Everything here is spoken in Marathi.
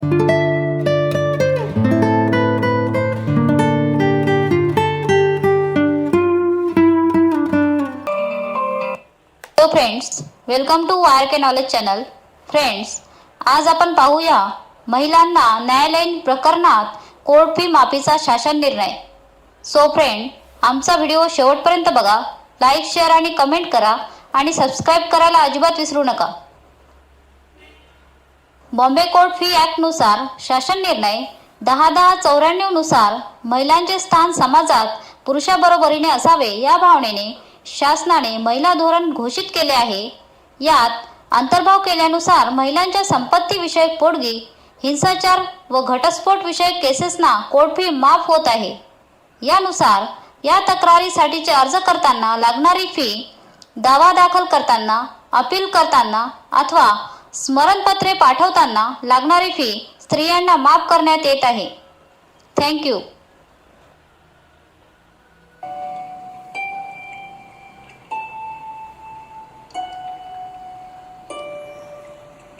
Hello friends, welcome to wire के नॉलेज चॅनल. फ्रेंड्स, आज आपण पाहूया महिलांना न्यायालयीन प्रकरणात कोर्ट फी माफीचा शासन निर्णय. सो फ्रेंड, आमचा व्हिडिओ शेवटपर्यंत बघा, लाईक, शेअर आणि कमेंट करा आणि सबस्क्राईब करायला अजिबात विसरू नका. बॉम्बे कोर्ट फी ॲक्टनुसार शासन निर्णय 10/10/94 नुसार महिलांचे स्थान समाजात पुरुषाबरोबरीने असावे या भावनेने शासनाने महिला धोरण घोषित केले आहे. यात अंतर्भाव केल्यानुसार महिलांच्या संपत्ती विषयक पोटगी, हिंसाचार व घटस्फोट विषयक केसेसना कोर्ट फी माफ होत आहे. यानुसार या तक्रारीसाठीचे अर्ज करताना लागणारी फी, दावा दाखल करताना, अपील करताना अथवा स्मरणपत्रे पाठवताना लागणारी फी स्त्रियांना माफ करण्यात येत आहे. थँक्यू.